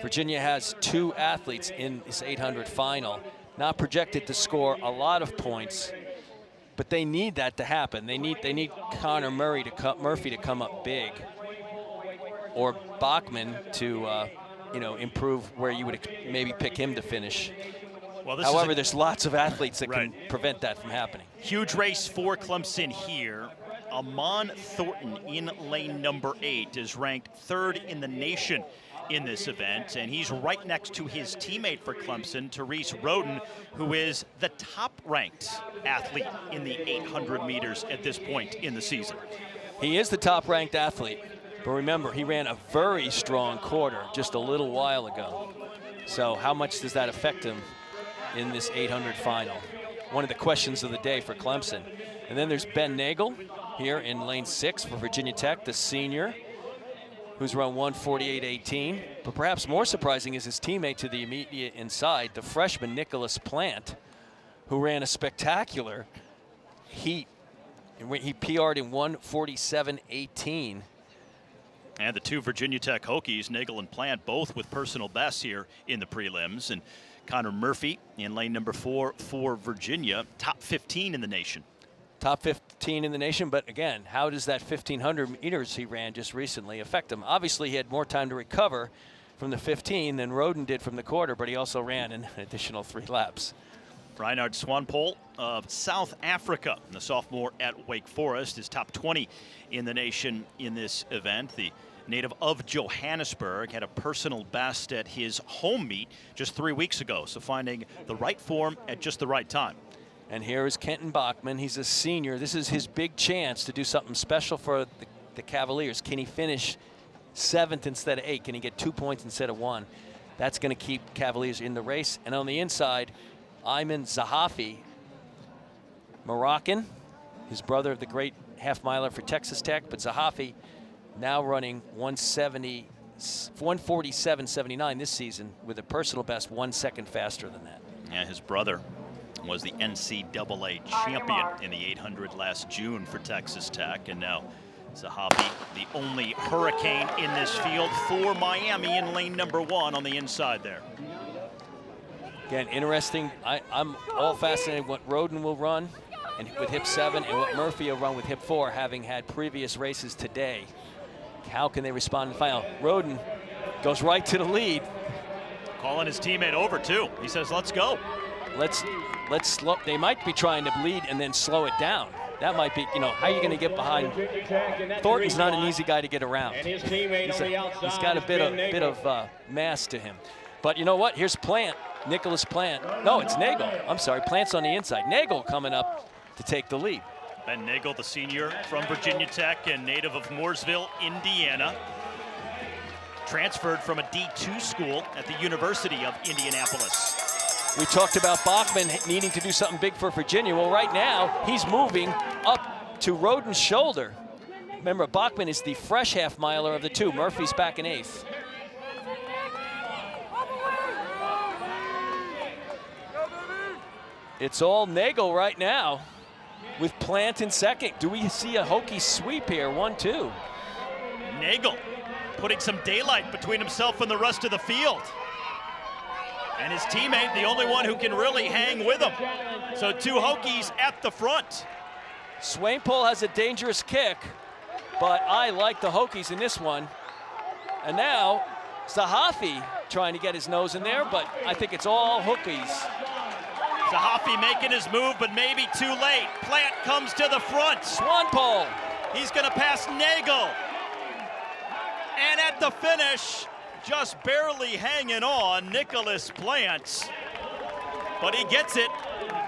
Virginia has 2 athletes in this 800 final, not projected to score a lot of points, but they need that to happen. They need Conor Murphy to come up big, or Bachmann to improve where you would maybe pick him to finish. Well, however, there's lots of athletes that can prevent that from happening. Huge race for Clemson here. Aman Thornton in lane number 8 is ranked 3rd in the nation in this event, and he's right next to his teammate for Clemson, Tarees RHODEN, who is the top-ranked athlete in the 800 meters at this point in the season. He is the top-ranked athlete, but remember, he ran a very strong quarter just a little while ago. So how much does that affect him in this 800 final? One of the questions of the day for Clemson. And then there's Ben Nagel here in lane 6 for Virginia Tech, the senior, who's run 1:48.18. But perhaps more surprising is his teammate to the immediate inside, the freshman Nicholas Plant, who ran a spectacular heat. He PR'd in 1:47.18. And the 2 Virginia Tech Hokies, Nagel and Plant, both with personal bests here in the prelims. And Conor Murphy in lane number 4 for Virginia, top 15 in the nation. Top 15 in the nation, but again, how does that 1,500 meters he ran just recently affect him? Obviously, he had more time to recover from the 15 than RHODEN did from the quarter, but he also ran an additional 3 laps. Rynard SWANEPOEL of South Africa, the sophomore at Wake Forest, is top 20 in the nation in this event. The native of Johannesburg had a personal best at his home meet just 3 weeks ago, so finding the right form at just the right time. And here is Kenton Bachmann. He's a senior. This is his big chance to do something special for the Cavaliers. Can he finish 7th instead of 8? Can he get 2 points instead of 1? That's going to keep Cavaliers in the race. And on the inside, Ayman ZAHAFI, Moroccan, his brother, the great half-miler for Texas Tech, but ZAHAFI now running 1:47.79 this season with a personal best 1 second faster than that. Yeah, his brother was the NCAA champion in the 800 last June for Texas Tech, and now ZAHAFI, the only Hurricane in this field for Miami in lane number 1 on the inside there. Again, interesting. I'm all fascinated what RHODEN will run and with hip 7 and what Murphy will run with hip 4, having had previous races today. How can they respond in the final? RHODEN goes right to the lead. Calling his teammate over too. He says, let's go. Let's slow. They might be trying to lead and then slow it down. That might be, how are you going to get behind? Thornton's not an easy guy to get around. He's got a bit of mass to him. But you know what? Here's Plant, Nicholas Plant. No, it's Nagel. I'm sorry, Plant's on the inside. Nagel coming up to take the lead. Ben Nagel, the senior from Virginia Tech and native of Mooresville, Indiana. Transferred from a D2 school at the University of Indianapolis. We talked about Bachmann needing to do something big for Virginia. Well, right now, he's moving up to RHODEN's shoulder. Remember, Bachmann is the fresh half-miler of the 2. Murphy's back in 8th. It's all Nagel right now with Plant in 2nd. Do we see a Hokie sweep here? 1-2. Nagel putting some daylight between himself and the rest of the field. And his teammate, the only one who can really hang with him. So 2 Hokies at the front. SWANEPOEL has a dangerous kick, but I like the Hokies in this one. And now ZAHAFI trying to get his nose in there, but I think it's all Hokies. ZAHAFI making his move, but maybe too late. Plant comes to the front. SWANEPOEL. He's going to pass Nagel. And at the finish, just barely hanging on, Nicholas Plant. But he gets it.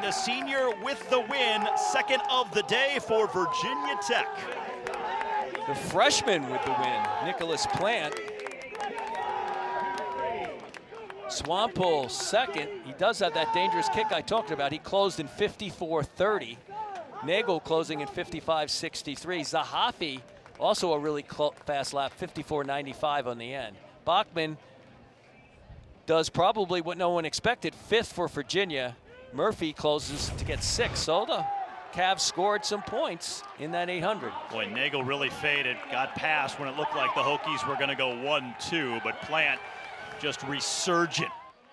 The senior with the win, 2nd of the day for Virginia Tech. The freshman with the win, Nicholas Plant. SWANEPOEL 2nd. He does have that dangerous kick I talked about. He closed in 54.30. Nagel closing in 55.63. ZAHAFI also a really fast lap, 54.95 on the end. Bachmann does probably what no one expected, 5th for Virginia. Murphy closes to get 6th. So the Cavs scored some points in that 800. Boy, Nagel really faded, got past when it looked like the Hokies were going to go 1-2, but Plant just resurgent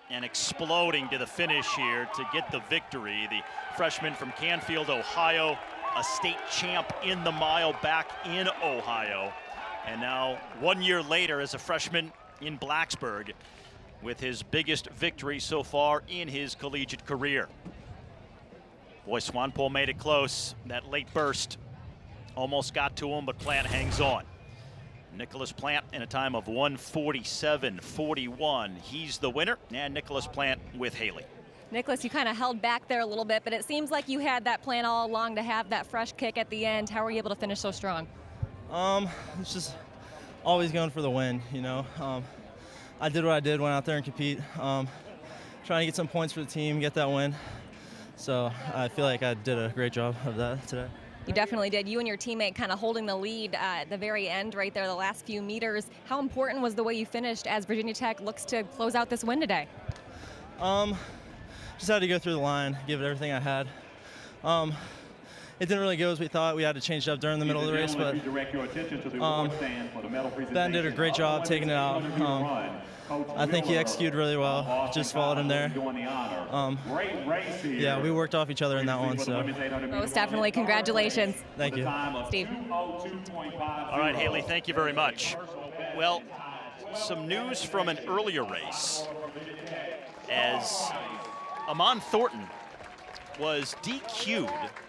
and exploding to the finish here to get the victory. The freshman from Canfield, Ohio, a state champ in the mile back in Ohio. And now 1 year later as a freshman in Blacksburg with his biggest victory so far in his collegiate career. Boy, SWANEPOEL made it close. That late burst almost got to him, but Plant hangs on. Nicholas Plant in a time of 1:47.41. He's the winner, and Nicholas Plant with Haley. Nicholas, you kind of held back there a little bit, but it seems like you had that plan all along to have that fresh kick at the end. How were you able to finish so strong? It's just always going for the win, you know. I did what I did, went out there and compete, trying to get some points for the team, get that win. So I feel like I did a great job of that today. You definitely did. You and your teammate kind of holding the lead at the very end right there, the last few meters. How important was the way you finished as Virginia Tech looks to close out this win today? Just had to go through the line, give it everything I had. It didn't really go as we thought. We had to change it up during the middle of the race, but Ben did a great job taking it out. I think he executed really well. Just followed him there. Yeah, we worked off each other in that one. So most definitely. Congratulations. Thank you. Steve. All right, Haley, thank you very much. Well, some news from an earlier race as Aman Thornton was DQ'd